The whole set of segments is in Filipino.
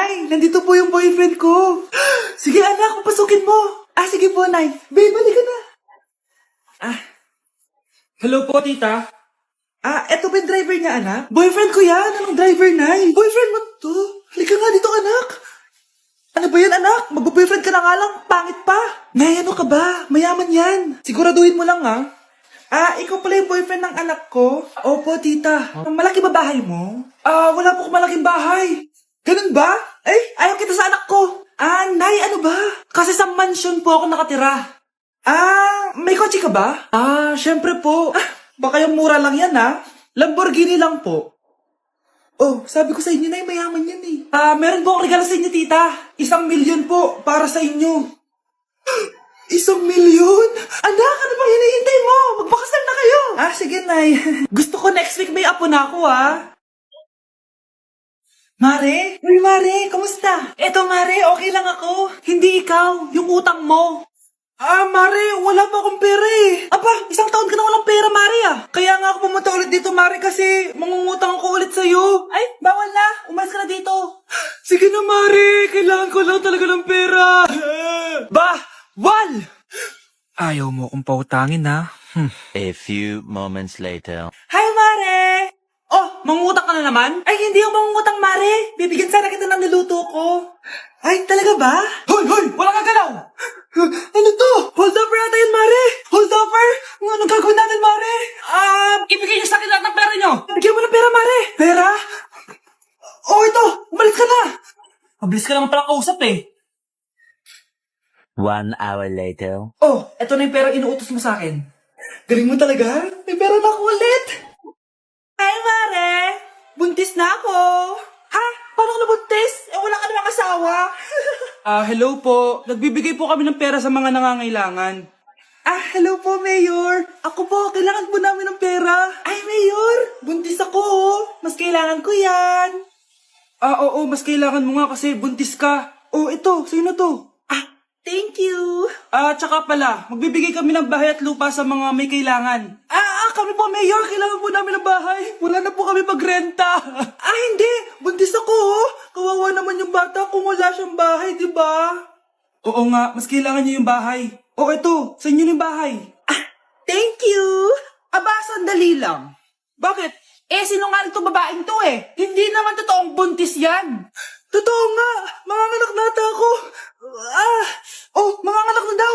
Nay, nandito po yung boyfriend ko. Sige anak, papasukin mo. Sige po, Nay. Babe, balik ka na. Hello po, tita. Eto ba yung driver niya, anak? Boyfriend ko yan. Anong driver, Nay? Boyfriend mo to? Halika nga dito, anak. Ano ba yan, anak? Magbo-boyfriend ka na nga lang. Pangit pa. Nay, ano ka ba? Mayaman yan. Siguraduhin mo lang, ha? Ikaw pala yung boyfriend ng anak ko? Opo, tita. Malaki ba bahay mo? Wala po akong malaking bahay. Ganun ba? Ayaw kita sa anak ko. Nay, ano ba? Kasi sa mansion po ako nakatira. May kotse ka ba? Syempre po. Baka yung mura lang yan, ha? Lamborghini lang po. Oh, sabi ko sa inyo, Nay, mayaman yan eh. Meron po akong regalo sa inyo, tita. 1,000,000 po para sa inyo. 1,000,000? Anak, ano bang hinihintay mo? Magpakasal na kayo. Sige, Nay. Gusto ko next week may apo na ako, ha? Mare? Uy, Mare, kamusta? Eto, Mare, okay lang ako. Hindi ikaw, yung utang mo. Mare, wala pa akong pera eh. Aba, 1 taon ka na walang pera, Mare Kaya nga ako pumunta ulit dito, Mare, kasi mangungutang ako ulit sa'yo. Ay, bawal na. Umalis ka na dito. Sige na, Mare. Kailangan ko lang talaga ng pera. Wal! Ayaw mo kong pautangin, ha? A few moments later. Hi, Mare! Oh, mangungutang ka na naman? Ay, hindi ako mangungutang, Mare. Bibigyan sana kita ng niluto ko. Ay, talaga ba? Hoy! Wala ka galaw! Ano to? Hold over yata yun, Mare! Hold over? Anong gagawin natin, Mare? Ibigay niyo sa akin lahat ng pera niyo! Bigyan mo ng pera, Mare! Pera? Oh, ito! Umalis ka na! Mabilis ka naman palang kausap eh. 1 hour later. Oh, ito na yung pera inuutos mo sa akin. Galing mo talaga? May pera na ako ulit! Hi, Mare! Buntis na ako! Ha? Paano ka nabuntis? Wala ka namang asawa! Hello po. Nagbibigay po kami ng pera sa mga nangangailangan. Hello po, Mayor. Ako po, kailangan po namin ng pera. Ay, Mayor, buntis ako. Mas kailangan ko yan. Oo, mas kailangan mo nga kasi buntis ka. Oh, ito, sa'yo na to. Thank you. Tsaka pala, magbibigay kami ng bahay at lupa sa mga may kailangan. Kami po, Mayor, kailangan po namin ng bahay. Wala na po kami magrenta. Hindi. Buntis ako, oh. Kawawa naman yung bata kung wala siyang bahay, di ba? Oo nga, mas kailangan niyo yung bahay. Oh, ito, sa inyo na yung bahay. Thank you. Sandali lang. Bakit? Sinungaling itong babaeng to eh. Hindi naman totoong buntis yan. Totoo nga. Manganganak nata ako. Manganganak na daw.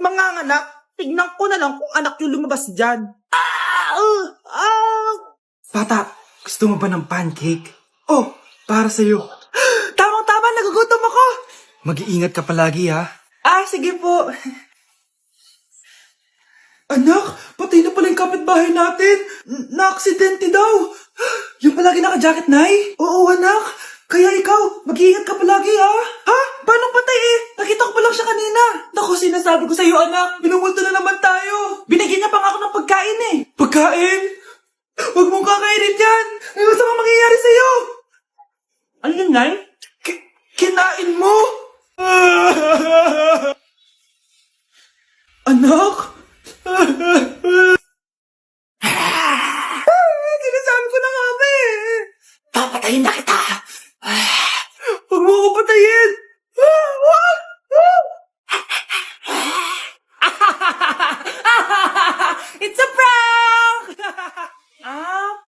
Manganganak? Tignan ko na lang kung anak yung lumabas dyan. Bata, gusto mo ba ng pancake? Oh, para sa'yo. Tamang-tama, nagugutom ako. Mag-iingat ka palagi, ha? Sige po. Anak, patay na pala yung kapitbahay natin. Na-aksidente daw. Yung palagi naka-jacket, Nay? Oo, anak. Kaya ikaw, mag-iingat ka palagi, ha? Paano patay eh? Nakita ko pa lang siya kanina. Naku, sinasabi ko sa'yo, anak. Binumulto na naman tayo. Binigyan niya pa nga ako ng pagkain eh. Pagkain? Huwag mong kakainin yan. May masamang mangyayari sa'yo. Ano yun, Nay? Kinain mo? Anak? Sinasabi ko na nga ba eh. Papatayin na kita. Huwag mo ako patayin. It's a prank!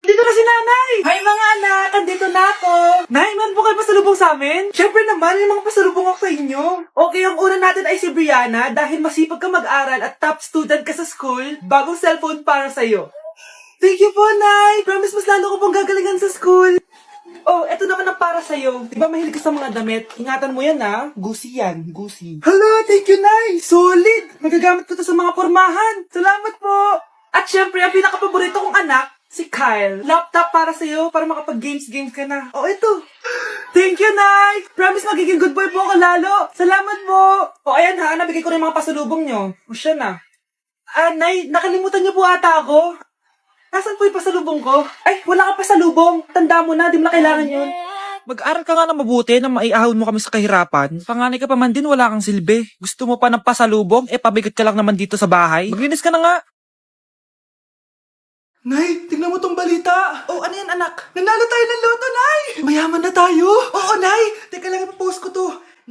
Dito na si nanay! Hi mga anak! Andito na ako! Nay, man po kayo pasalubong sa amin? Siyempre naman, yung mga pasalubong ako sa inyo. Okay, ang una natin ay si Brianna dahil masipag ka mag-aral at top student ka sa school, bagong cellphone para sa'yo. Thank you po, Nay! Promise mas lalo ko pong gagalingan sa school. Oh, eto naman ang para sa'yo. Di ba mahilig ka sa mga damit? Ingatan mo yan, ha? Gucci yan, Gucci. Hala, thank you, Nay! Solid! Magagamit ko to sa mga pormahan. Salamat po! At syempre, ang pinakapaborito kong anak, si Kyle. Laptop para sa'yo, para makapag-games ka na. Oh, ito. Thank you, Nay! Promise magiging good boy po ako lalo. Salamat po! O, ayan ha, nabigay ko rin mga pasalubong nyo. O, siya na. Nay, nakalimutan niyo po ata ako. Nasaan po yung pasalubong ko? Ay, wala ka pasalubong. Tanda mo na, di mo na kailangan yun. Mag-aral ka nga na mabuti na maiahon mo kami sa kahirapan. Panganay ka pa man din, wala kang silbi. Gusto mo pa ng pasalubong? Pabigat ka lang naman dito sa bahay. Maglinis ka na nga. Nay, tingnan mo tong balita. Oh, ano yan, anak? Nanalo tayo ng loto, Nay! Mayaman na tayo. Oo, Nay. Teka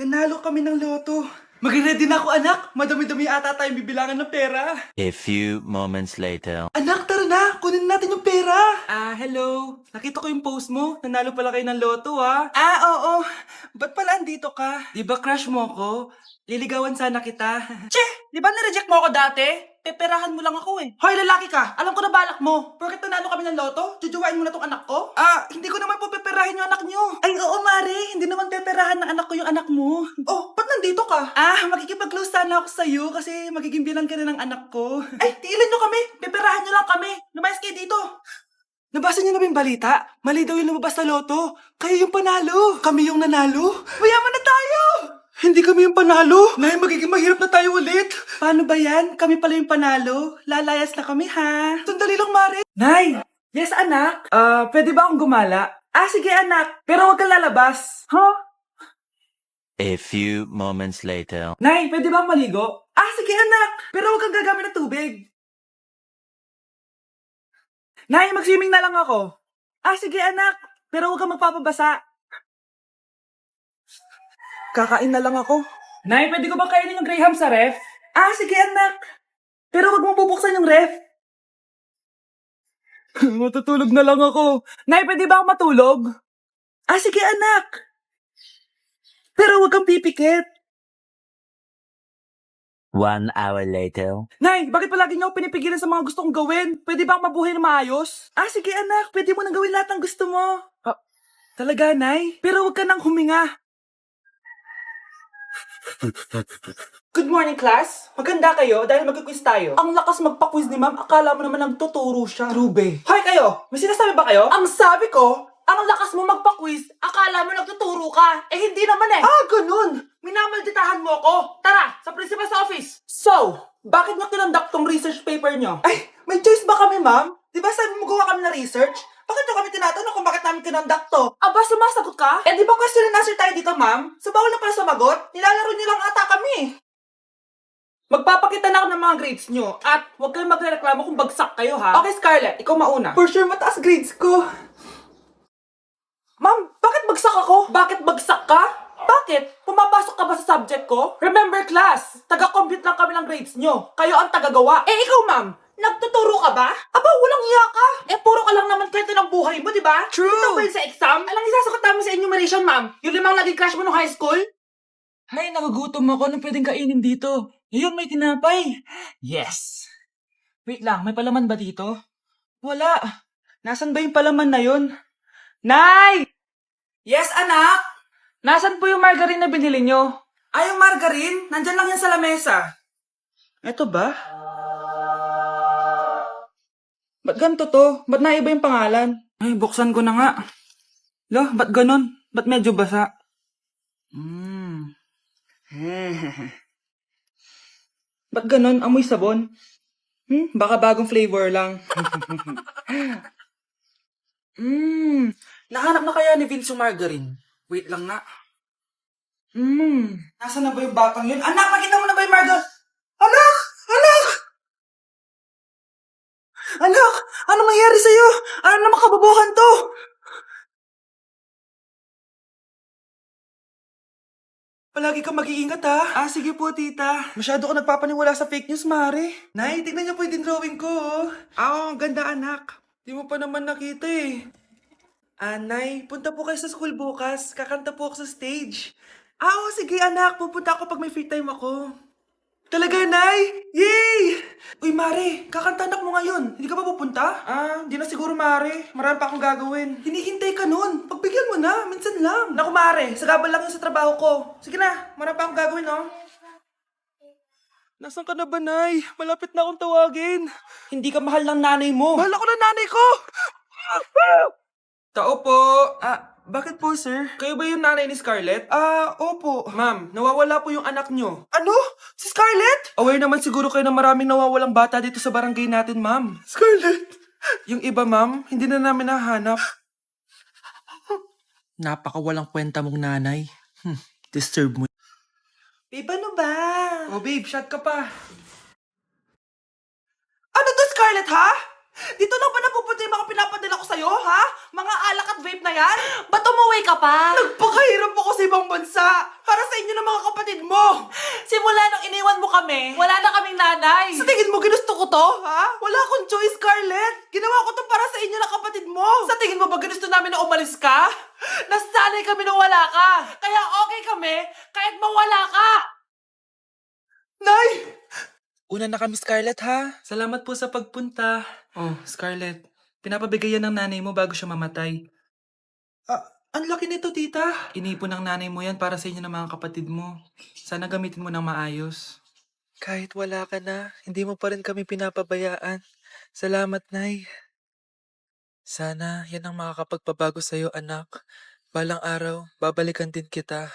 nanalo kami ng loto. Mag-ready na ako, anak. Madami-dami ata tayong bibilangan ng pera. A few moments later. Anak, tara na. Kunin natin yung pera. Hello. Nakita ko yung post mo. Nanalo pala kayo ng loto, ah. Oo. Ba't pala andito ka? Di ba crush mo ko? Liligawan sana kita. Che! Di ba nireject mo ako dati? Peperahan mo lang ako eh. Hoy, lalaki ka! Alam ko na balak mo. Porket nanalo kami ng loto, jujuwain mo na tong anak ko? Hindi ko naman po peperahin yung anak nyo. Ay, oo, Mare. Hindi naman peperahan ng anak ko yung anak mo. Oh, ba't nandito ka? Makikipag-close sana ako sa'yo kasi magiging bilang ka na ng anak ko. Ay, tiilan nyo kami. Peperahan nyo lang kami. Lumayas kayo dito. Nabasa niyo na ba yung balita? Mali daw yung lumabas sa loto. Kayo yung panalo. Kami yung nanalo. Mayaman na tayo! Hindi kami yung panalo. Nay, magiging mahirap na tayo ulit. Paano ba yan? Kami pala yung panalo. Lalayas na kami, ha? Sandali lang, Mare. Nay! Yes, anak? Pwede ba akong gumala? Sige, anak. Pero huwag kang lalabas. Huh? A few moments later. Nay, pwede ba akong maligo? Sige, anak. Pero huwag kang gagamit ng tubig. Nay, mag-swimming na lang ako. Sige, anak. Pero huwag kang magpapabasa. Kakain na lang ako. Nay, pwede ko ba kainin yung Graham sa ref? Sige, anak. Pero wag mo bubuksan yung ref. Matutulog na lang ako. Nay, pwede ba ako matulog? Sige, anak. Pero wag kang pipikit. 1 hour later. Nay, bakit palagi niyo ako pinipigilan sa mga gusto kong gawin? Pwede ba akong mabuhay na maayos? Sige, anak. Pwede mo nang gawin lahat ng gusto mo. Talaga, Nay? Pero wag ka nang huminga. Good morning, class. Maganda kayo dahil mag-quiz tayo. Ang lakas magpa-quiz ni ma'am, akala mo naman nagtuturo siya. Trube. Hoy kayo, may sinasabi ba kayo? Ang sabi ko, ang lakas mo magpa-quiz, akala mo nagtuturo ka. Hindi naman eh. Ganun. Minamalditahan mo ako. Tara, sa principal's office. So, bakit nyo kinonduct tong research paper nyo? May choice ba kami, ma'am? Di ba sabi mo gawa kami na research? Bakit nyo kami tinatanong kung bakit namin kinonduct to? Sumasagot ka? Di ba question and answer tayo dito, ma'am? So, bawal na pala sumagot? Nilalaro nyo lang ata kami. Magpapakita na ako ng mga grades nyo at huwag kayong magreklamo kung bagsak kayo, ha? Okay, Scarlett, ikaw mauna. For sure, mataas grades ko. Ma'am, bakit bagsak ako? Bakit bagsak ka? Bakit? Pumapasok ka ba sa subject ko? Remember, class, taga-compute lang kami ng grades nyo. Kayo ang taga-gawa. Ikaw, ma'am, nagtuturo ka ba? Walang iya ka. Puro ka lang naman kwento ng buhay mo, di ba? True. Ito ba yun sa exam? Alang isasagot namin sa enumeration, ma'am. Yung 5 naging crush mo nung high school? Hay, nagugutom ako. Anong pwedeng kainin dito? Ayun, may tinapay. Yes. Wait lang, may palaman ba dito? Wala. Nasaan ba yung palaman na yun? Nay! Yes, anak? Nasaan po yung margarine na binili nyo? Yung margarine? Nandyan lang yan sa lamesa. Eto ba? Ba't ganito to? Ba't naiba yung pangalan? Buksan ko na nga. Ba't ganon? Ba't medyo basa? Ba't ganon? Amoy sabon? Baka bagong flavor lang. Nahanap na kaya ni Vince yung margarine? Wait lang nga. Nasaan na ba yung batang yun? Anak, nakita mo na ba yung margarine? Anak! Anak! Anak! Ano mangyari sa'yo? Ano naman kababuhan to? Palagi kang mag-iingat, ha? Sige po, tita. Masyado ka nagpapaniwala sa fake news, Mare. Nay, tignan niyo po yung drawing ko, oh. Ang ganda, anak. Di mo pa naman nakita, eh. Nay, punta po kayo sa school bukas. Kakanta po ako sa stage. Sige, anak. Pupunta ako pag may free time ako. Talaga, Nay? Yay! Uy, Mare, kakanta anak mo ngayon. Hindi ka pa pupunta? Hindi na siguro, Mare. Marami pa akong gagawin. Hinihintay ka nun. Pagbigyan mo na, minsan lang. Naku, Mare, sagabal lang yun sa trabaho ko. Sige na, marami pa akong gagawin, no? Nasaan ka na ba, Nay? Malapit na akong tawagin. Hindi ka mahal ng nanay mo. Mahal ako ng nanay ko! Tao po. Bakit po, sir? Kayo ba yung nanay ni Scarlett? Opo. Ma'am, nawawala po yung anak nyo. Ano? Si Scarlett? Aware naman siguro kayo na maraming nawawalang bata dito sa barangay natin, ma'am. Scarlett? Yung iba, ma'am, hindi na namin nahanap. Napakawalang kwenta mong nanay. Disturb mo. Babe, ano ba? Babe, shut ka pa. Ano to, Scarlett, ha? Dito lang ba napupunta yung mga pinapadala ko sa'yo, ha? Mga alak at vape na yan? Ba't umuwi ka pa? Nagpakahirap ako sa ibang bansa. Para sa inyo ng mga kapatid mo. Simula nung iniwan mo kami, wala na kaming nanay. Sa tingin mo, ginusto ko to, ha? Wala akong choice, Scarlett. Ginawa ko to para sa inyo ng kapatid mo. Sa tingin mo ba ginusto namin na umalis ka? Nasanay kami na wala ka. Kaya okay kami kahit mawala ka. Nay! Una na kami, Scarlett, ha? Salamat po sa pagpunta. Oh, Scarlett, pinapabigay yan ng nanay mo bago siya mamatay. Ang laki nito, tita. Inipon ng nanay mo yan para sa inyo ng mga kapatid mo. Sana gamitin mo ng maayos. Kahit wala ka na, hindi mo pa rin kami pinapabayaan. Salamat, Nay. Sana yan ang makakapagpabago sa'yo, anak. Balang araw, babalikan din kita.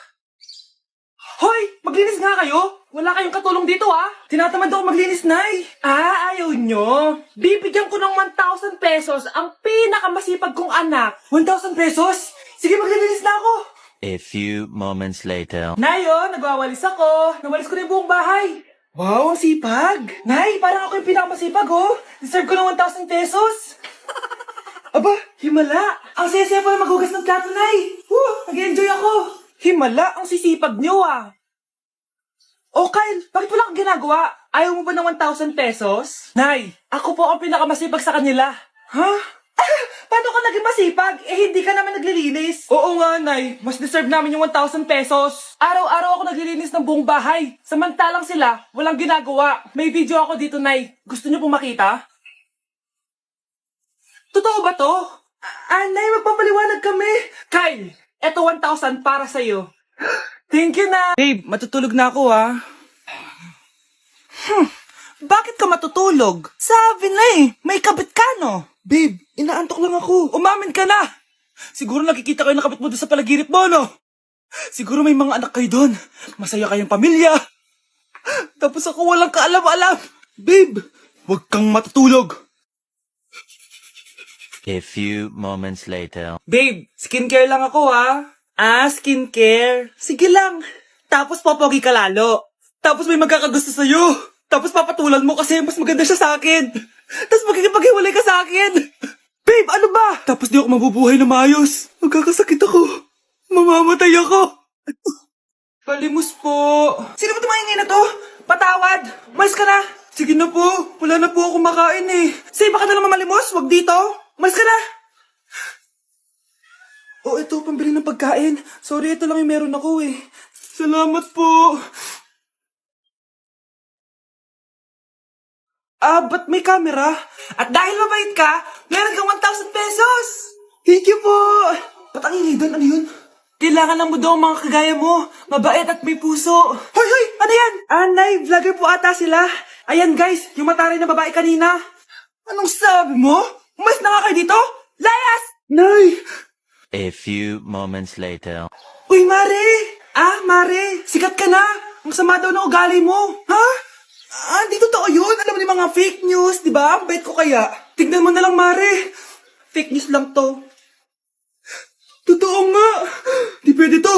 Hoy! Maglinis nga kayo! Wala kayong katulong dito, ha? Tinatamad ako maglinis, Nay. Ayaw nyo. Bibigyan ko ng 1,000 pesos ang pinakamasipag kong anak. 1,000 pesos? Sige, maglilinis na ako. A few moments later. Nay, nagwawalis ako. Nawalis ko na yung buong bahay. Wow, ang sipag. Nay, parang ako yung pinakamasipag, Deserve ko ng 1,000 pesos. Aba, himala. Ang saya-saya pa maghugas ng plato, Nay. Nag-enjoy ako. Himala, ang sisipag niyo, Oh, Kyle, bakit wala kang ginagawa? Ayaw mo ba ng 1,000 pesos? Nay, ako po ang pinakamasipag sa kanila. Ha? Paano ka naging masipag? Hindi ka naman naglilinis. Oo nga, Nay. Mas deserve namin yung 1,000 pesos. Araw-araw ako naglilinis ng buong bahay. Samantalang sila, walang ginagawa. May video ako dito, Nay. Gusto niyo pong makita? Totoo ba to? Nay, magpapaliwanag kami. Kyle, eto 1,000 para sa'yo. Thank you, Nay. Babe, matutulog na ako, ha? Bakit ka matutulog? Sabi na may kabit ka, no? Babe, inaantok lang ako. Umamin ka na! Siguro nakikita kayo ng kabit mo doon sa palagirit mo, no? Siguro may mga anak kayo doon. Masaya kayong pamilya. Tapos ako walang kaalam-alam. Babe, huwag kang matutulog. A few moments later. Babe, skincare lang ako, ha? Skincare. Sige lang. Tapos popogi ka lalo. Tapos may magkakagusto sa'yo. Tapos papatulan mo kasi mas maganda siya sa akin. Tapos magkikipaghiwalay ka sa akin. Babe, ano ba? Tapos di ako mabubuhay na maayos. Magkakasakit ako. Mamamatay ako. Palimos po. Sino ba tumahingi na to? Patawad. Malis ka na. Sige na po. Wala na po ako makain eh. Say, baka na naman malimos. Wag dito. Malis ka na. Oh, ito, pambili ng pagkain. Sorry, ito lang yung meron ako eh. Salamat po. Ba't may camera? At dahil mabait ka, meron kang 1,000 pesos! Thank you po! Ba't ang ingay doon? Ano yun? Kailangan lang mo daw ang mga kagaya mo. Mabait at may puso. Hoy, hoy! Ano yan? Nay, vlogger po ata sila. Ayan guys, yung mataray na babae kanina. Anong sabi mo? Umalis na nga kayo dito? Layas! Nay! A few moments later. Uy, Mare! Mare, sikat ka na. Ang sama daw ng ugali mo. Ha? Di totoo yun. Alam mo yung mga fake news, di ba? Ang bait ko kaya. Tignan mo na lang, Mare. Fake news lang to. Totoo nga. Di pwede to.